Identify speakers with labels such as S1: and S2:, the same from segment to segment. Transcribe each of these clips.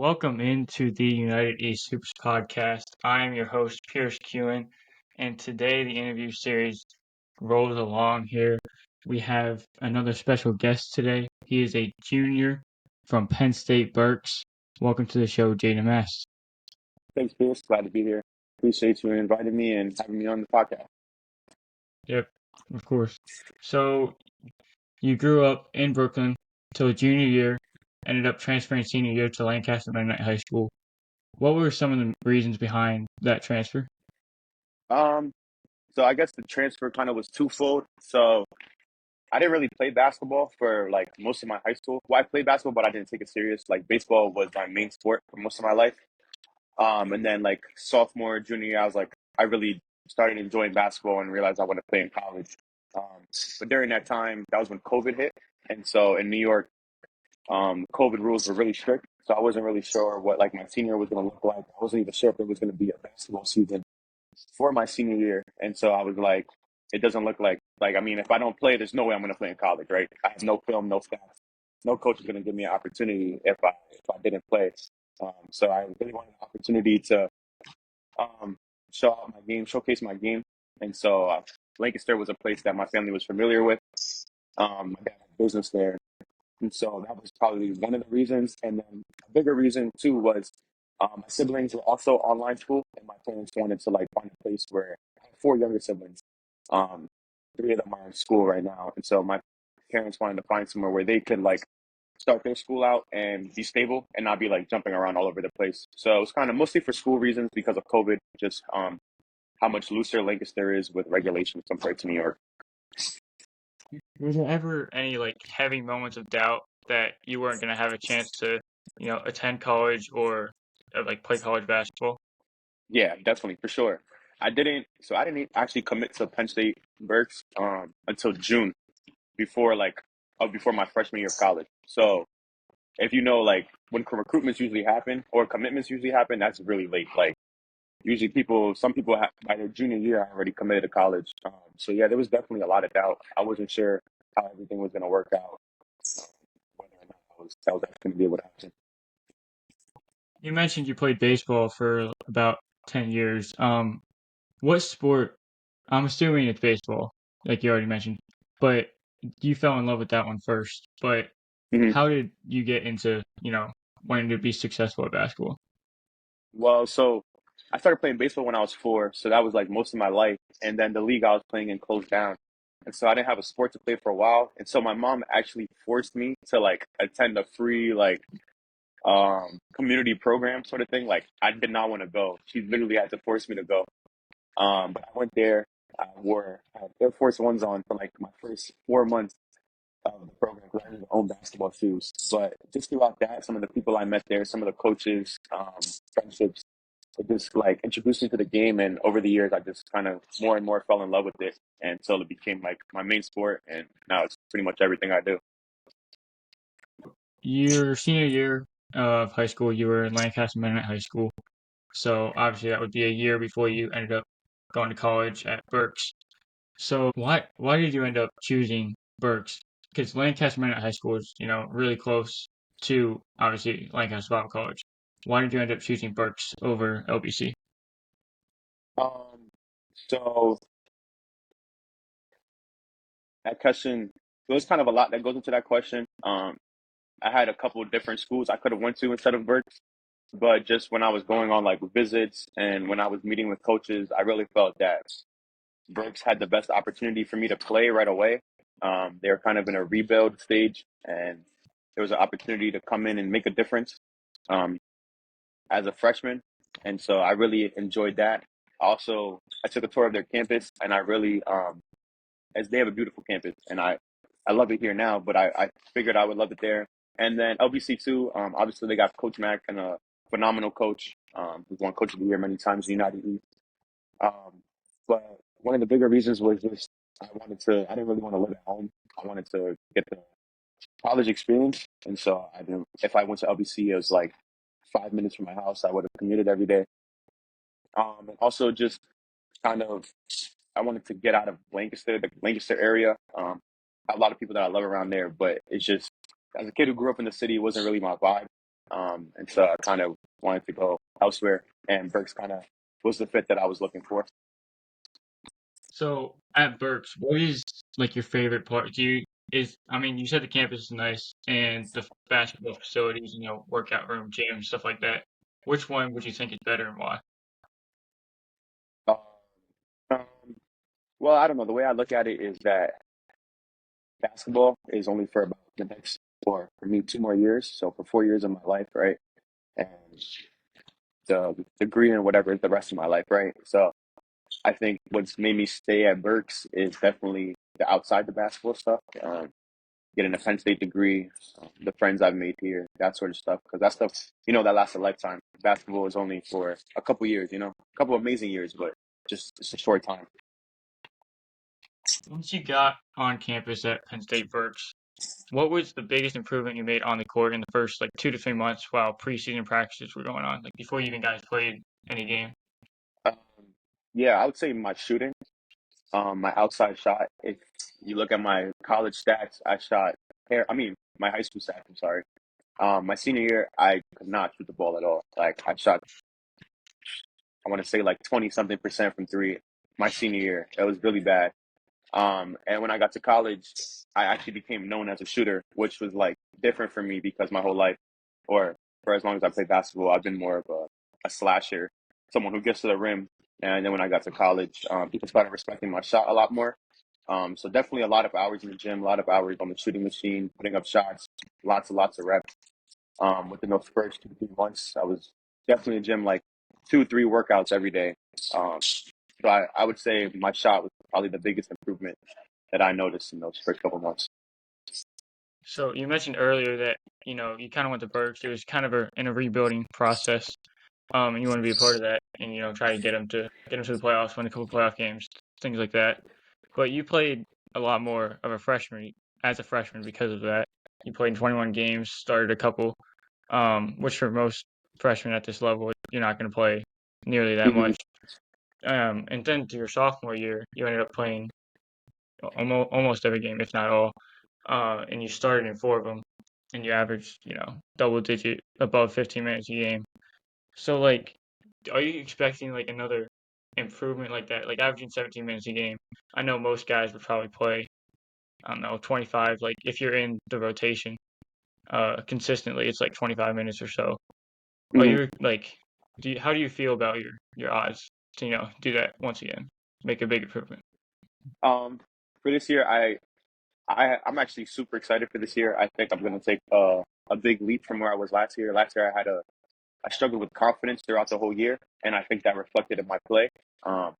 S1: Welcome into the United East Hoops podcast. I am your host, Pierce Kewen, and today the interview series rolls along here. We have another special guest today. He is a junior from Penn State Berks. Welcome to the show, Jaedon Mast.
S2: Thanks, Pierce. Glad to be here. Appreciate you inviting me and having me on the podcast.
S1: Yep, of course. So you grew up in Brooklyn until junior year, ended up transferring senior year to Lancaster Mennonite High School. What were some of the reasons behind that transfer?
S2: Um, so I guess the transfer kind of was twofold. So I didn't really play basketball for like most of my high school. Well, I played basketball, but I didn't take it serious. Like baseball was my main sport for most of my life. And then like sophomore, junior year, I was like, I really started enjoying basketball and realized I want to play in college. But during that time, that was when COVID hit. And so in New York, COVID rules were really strict. So I wasn't really sure what like my senior was going to look like. I wasn't even sure if there was going to be a basketball season for my senior year. And so I was like, it doesn't look like I mean, if I don't play, there's no way I'm going to play in college, right? I have no film, no stats. No coach is going to give me an opportunity if I didn't play. So I really wanted an opportunity to um, show out my game, showcase my game. And so Lancaster was a place that my family was familiar with. My dad had business there. And so that was probably one of the reasons. And then a bigger reason too was my siblings were also online school, and my parents wanted to like find a place where I have four younger siblings. Um, three of them are in school right now, and so my parents wanted to find somewhere where they could like start their school out and be stable and not be like jumping around all over the place. So it was kind of mostly for school reasons because of COVID, just how much looser Lancaster is with regulations compared to New York.
S1: Was there ever any like heavy moments of doubt that you weren't going to have a chance to, attend college or like play college basketball?
S2: Yeah, definitely for sure. I didn't actually commit to Penn State Berks until June before before my freshman year of college. So if you know like when recruitments usually happen or commitments usually happen, that's really late. Like usually some people by their junior year are already committed to college. So yeah, there was definitely a lot of doubt. I wasn't sure how everything was going to work out, whether or not I was actually going to be able to happen.
S1: You mentioned you played baseball for about 10 years. What sport? I'm assuming it's baseball, like you already mentioned, but you fell in love with that one first. But
S2: Mhm.
S1: how did you get into, wanting to be successful at basketball?
S2: Well, so I started playing baseball when I was four, so that was like most of my life. And then the league I was playing in closed down, and so I didn't have a sport to play for a while. And so my mom actually forced me to like attend a free like community program sort of thing. Like I did not want to go. She literally had to force me to go. But I went there. I had Air Force Ones on for like my first 4 months of the program because I didn't own basketball shoes. But just throughout that, some of the people I met there, some of the coaches, friendships, it just like introduced me to the game. And over the years, I just kind of more and more fell in love with it until it became like my main sport. And now it's pretty much everything I do.
S1: Your senior year of high school, you were in Lancaster Mennonite High School. So obviously that would be a year before you ended up going to college at Berks. So why did you end up choosing Berks? Because Lancaster Mennonite High School is, really close to obviously Lancaster Bible College. Why did you end up choosing Berks over LBC?
S2: Um, so that question, there's kind of a lot that goes into that question. I had a couple of different schools I could have went to instead of Berks, but just when I was going on like visits and when I was meeting with coaches, I really felt that Berks had the best opportunity for me to play right away. They were kind of in a rebuild stage, and there was an opportunity to come in and make a difference um, as a freshman, and so I really enjoyed that. Also, I took a tour of their campus, and I really, as they have a beautiful campus, and I love it here now, but I figured I would love it there. And then LBC too. Obviously, they got Coach Mack and a phenomenal coach who's won Coach of the Year many times in the United East. Um, but one of the bigger reasons was just I didn't really want to live at home. I wanted to get the college experience. And so if I went to LBC, it was like 5 minutes from my house. I would have commuted every day. And also just kind of, I wanted to get out of Lancaster, the Lancaster area. I have a lot of people that I love around there, but it's just, as a kid who grew up in the city, it wasn't really my vibe. And so I kind of wanted to go elsewhere, and Berks kind of was the fit that I was looking for.
S1: So at Berks, what is like your favorite part? I mean, you said the campus is nice and the basketball facilities, workout room, gym, stuff like that. Which one would you think is better and why?
S2: Uh, um, well, I don't know. The way I look at it is that basketball is only for about the next, or for me, 2 more years. So for 4 years of my life, right? And the degree and whatever is the rest of my life, right? So I think what's made me stay at Berks is definitely the outside the basketball stuff. Getting a Penn State degree, the friends I've made here, that sort of stuff. Because that stuff, that lasts a lifetime. Basketball is only for a couple years, a couple amazing years, but just it's a short time.
S1: Once you got on campus at Penn State Berks, what was the biggest improvement you made on the court in the first like 2 to 3 months while preseason practices were going on, like before you even guys played any game?
S2: Um, yeah, I would say my shooting, my outside shot. If you look at my college stats, I shot. I mean, my high school stats. I'm sorry. My senior year, I could not shoot the ball at all. Like I shot, I want to say like 20 something% from three. My senior year, that was really bad. And when I got to college, I actually became known as a shooter, which was like different for me because my whole life, or for as long as I played basketball, I've been more of a slasher, someone who gets to the rim. And then when I got to college, people started respecting my shot a lot more. So definitely a lot of hours in the gym, a lot of hours on the shooting machine, putting up shots, lots and lots of reps. Within those first 2 3 months, I was definitely in the gym like 2 3 workouts every day. So I would say my shot was probably the biggest improvement that I noticed in those first couple months.
S1: So you mentioned earlier that you kind of went to Berks. It was kind of in a rebuilding process, and you want to be a part of that, and try to get them to the playoffs, win a couple playoff games, things like that. But you played a lot more of a freshman as a freshman because of that. You played in 21 games, started a couple, which for most freshmen at this level, you're not going to play nearly that
S2: Hmm.
S1: much. And then to your sophomore year, you ended up playing almost every game, if not all. And you started in four of them, and you averaged, double digit above 15 minutes a game. So, like, are you expecting like another improvement like that, like averaging 17 minutes a game? I know most guys would probably play, I don't know, 25. Like, if you're in the rotation, consistently, it's like 25 minutes or so. Are
S2: Hmm.
S1: you like, how do you feel about your odds to do that once again, make a big improvement?
S2: Um, for this year, I'm actually super excited for this year. I think I'm going to take a big leap from where I was last year. Last year, I struggled with confidence throughout the whole year, and I think that reflected in my play. Um,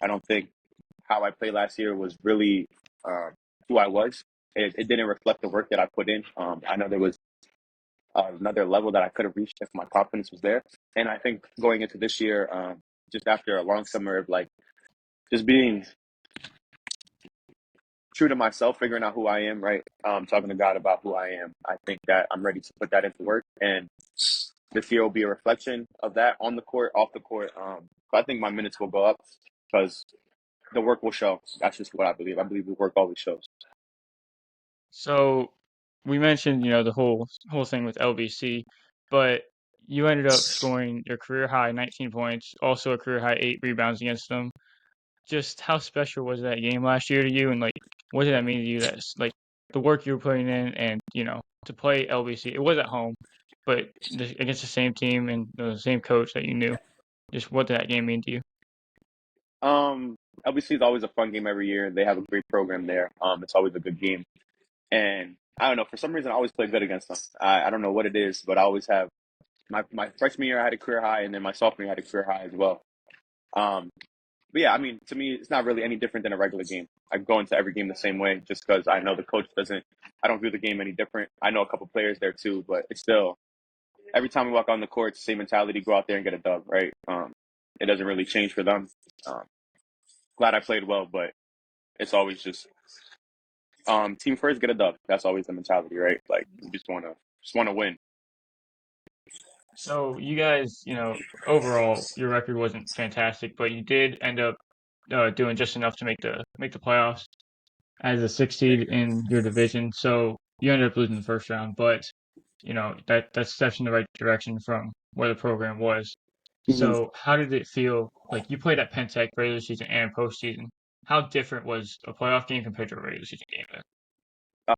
S2: I don't think how I played last year was really who I was. It didn't reflect the work that I put in. I know there was another level that I could have reached if my confidence was there. And I think going into this year, just after a long summer of like just being true to myself, figuring out who I am, right? Talking to God about who I am. I think that I'm ready to put that into work. And this year will be a reflection of that on the court, off the court. So I think my minutes will go up because the work will show. That's just what I believe. I believe the work always shows.
S1: So we mentioned, the whole thing with LBC, but you ended up scoring your career high 19 points, also a career high 8 rebounds against them. Just how special was that game last year to you, and like what did that mean to you? That's like the work you were putting in, and to play LBC. It was at home, but against the same team and the same coach that you knew. Just what did that game mean to you?
S2: Um, LBC is always a fun game every year. They have a great program there. It's always a good game. And I don't know, for some reason, I always play good against them. I don't know what it is, but I always have my freshman year, I had a career high, and then my sophomore year, I had a career high as well. Um, but yeah, I mean, to me, it's not really any different than a regular game. I go into every game the same way just because I know the coach doesn't, I don't view the game any different. I know a couple players there too, but it's still, every time we walk on the court, it's the same mentality, go out there and get a dub, right? It doesn't really change for them. Um, Glad I played well, but it's always just team first, get a dub. That's always the mentality, right? Like you just wanna win.
S1: So you guys, overall, your record wasn't fantastic, but you did end up doing just enough to make the playoffs as a six seed in your division. So you ended up losing the first round, but that steps in the right direction from where the program was.
S2: Mhm.
S1: So how did it feel? Like you played at Penn Tech regular season and postseason. How different was a playoff game compared to a regular season game then?
S2: Uh,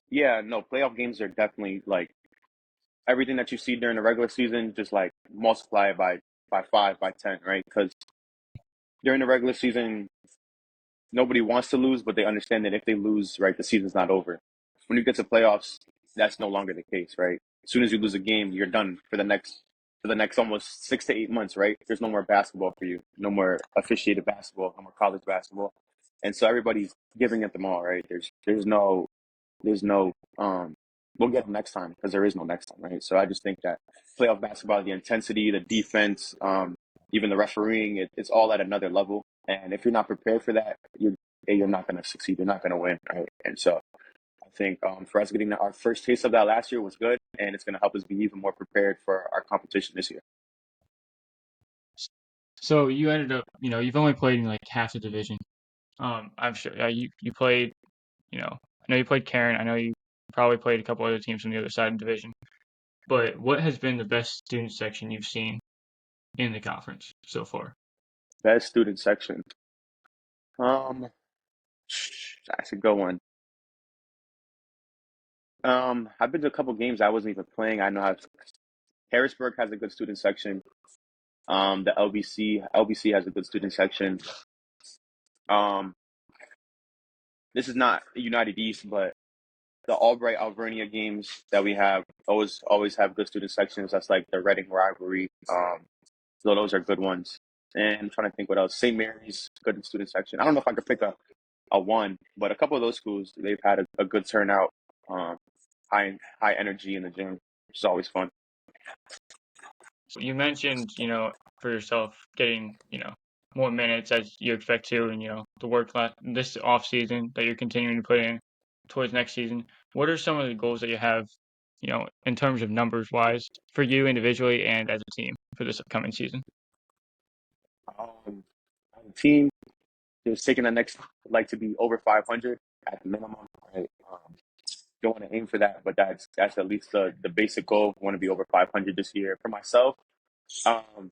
S2: yeah, no, playoff games are definitely like everything that you see during the regular season, just like multiply it by five, by 10, right? Because during the regular season, nobody wants to lose, but they understand that if they lose, right, the season's not over. When you get to playoffs, that's no longer the case, right? As soon as you lose a game, you're done for the next almost 6 to 8 months, right? There's no more basketball for you, no more officiated basketball, no more college basketball, and so everybody's giving it them all, right? There's no we'll get them next time because there is no next time, right? So I just think that playoff basketball, the intensity, the defense, even the refereeing, it's all at another level. And if you're not prepared for that, you're not going to succeed. You're not going to win, right? And so I think for us getting our first taste of that last year was good, and it's going to help us be even more prepared for our competition this year.
S1: So you ended up, you've only played in like half the division. I'm sure you played, I know you played Karen. I know you probably played a couple other teams from the other side of the division. But what has been the best student section you've seen in the conference so far?
S2: Best student section. Um, that's a good one. I've been to a couple games I wasn't even playing. I know Harrisburg has a good student section. The LBC has a good student section. Um, this is not United East, but the Albright Alvernia games that we have always have good student sections. That's like the Reading rivalry. So those are good ones. And I'm trying to think what else. St. Mary's good student section. I don't know if I could pick a one, but a couple of those schools they've had a good turnout. Um, high energy in the gym, which is always fun.
S1: So you mentioned, for yourself getting, more minutes as you expect to, and the this off season that you're continuing to put in towards next season. What are some of the goals that you have, in terms of numbers wise for you individually and as a team for this upcoming season?
S2: As a team, just taking the next like to be over 500 at the minimum. Right? Don't want to aim for that, but that's at least the basic goal. Want to be over 500 this year. For myself, um,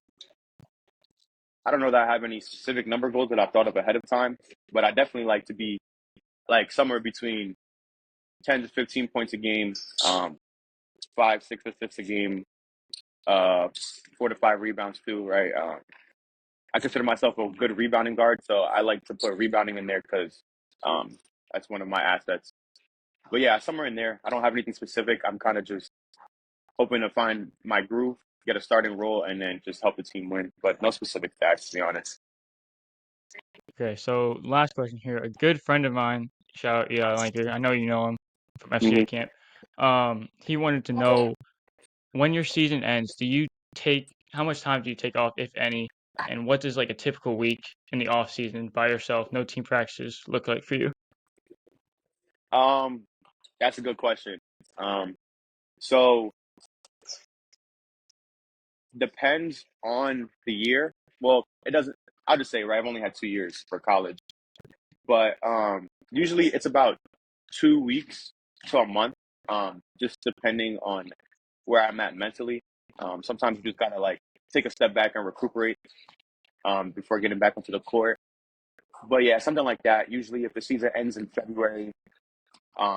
S2: I don't know that I have any specific number goals that I've thought of ahead of time, but I definitely like to be like somewhere between 10 to 15 points a game, 5, 6 assists a game, uh, 4 to 5 rebounds too, right? I consider myself a good rebounding guard, so I like to put rebounding in there because um, that's one of my assets. But yeah, somewhere in there, I don't have anything specific. I'm kind of just hoping to find my groove, get a starting role, and then just help the team win. But no specific stats, to be honest.
S1: Okay, so last question here. A good friend of mine, shout out Eli Lanker, I know you know him from
S2: Hmm.
S1: FCA camp. He wanted to know when your season ends, how much time do you take off, if any, and what does like a typical week in the off season by yourself, no team practices, look like for you?
S2: Um, that's a good question. Um, so depends on the year. Well, it doesn't. I'll just say, right. I've only had 2 years for college, but usually it's about 2 weeks to a month, just depending on where I'm at mentally. Sometimes you just gotta like take a step back and recuperate before getting back onto the court. But yeah, something like that. Usually, if the season ends in February,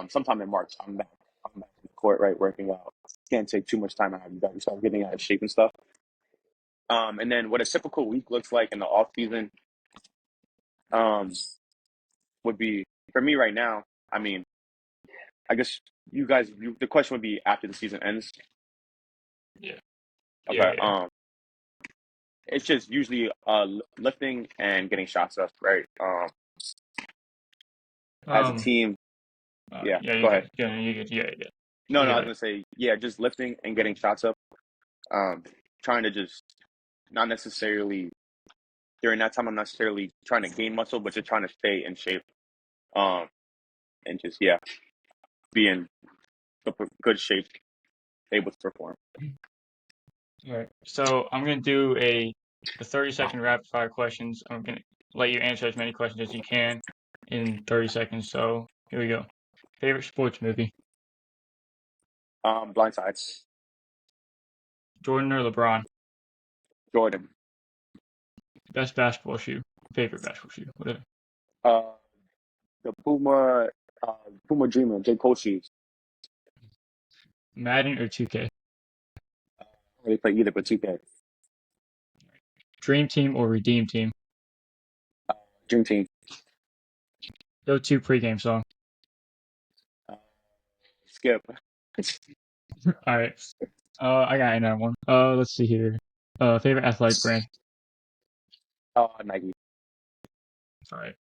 S2: sometime in March, I'm back. I'm back in the court, right, working out. Can't take too much time out. You got to start getting out of shape and stuff. And then what a typical week looks like in the off season um, would be for me right now. I mean, I guess the question would be after the season ends.
S1: Yeah, yeah,
S2: Okay.
S1: yeah.
S2: It's just usually lifting and getting shots up, right? As a
S1: Um,
S2: team, yeah.
S1: yeah, you
S2: Go ahead.
S1: good. Yeah, you good. Yeah, yeah.
S2: No,
S1: You
S2: no, I
S1: got
S2: was
S1: it.
S2: gonna say, yeah, just lifting and getting shots up. Um, Trying to just not necessarily during that time. I'm not necessarily trying to gain muscle, but just trying to stay in shape. Um, and just yeah, be in good shape, able to perform.
S1: All right. So I'm gonna do the 30-second rapid fire questions. I'm gonna let you answer as many questions as you can in 30 seconds. So here we go. Favorite sports movie?
S2: Blind sides.
S1: Jordan or LeBron?
S2: Jordan.
S1: Best basketball shoe. Favorite basketball shoe. Whatever.
S2: Uh, the uh, Puma Dreamer, J. Cole shoes.
S1: Madden or 2K?
S2: I don't really play either, but 2K.
S1: Dream team or redeem team?
S2: Dream Team.
S1: Go-to pregame song.
S2: Uh, Skip.
S1: All right. I got another one. Let's see here. Favorite athletic brand.
S2: Nike.
S1: All right.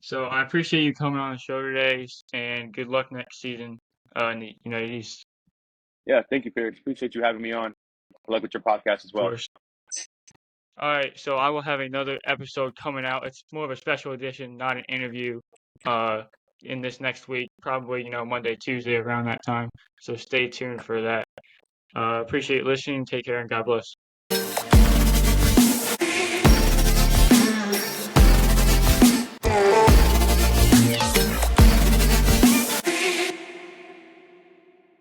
S1: So I appreciate you coming on the show today, and good luck next season. In the United East,
S2: Yeah, thank you, Pierce. Appreciate you having me on. Good luck with your podcast as
S1: of
S2: well.
S1: course. All right. So I will have another episode coming out. It's more of a special edition, not an interview. Uh, in this next week, probably Monday, Tuesday around that time. So stay tuned for that. Appreciate listening. Take care and God bless.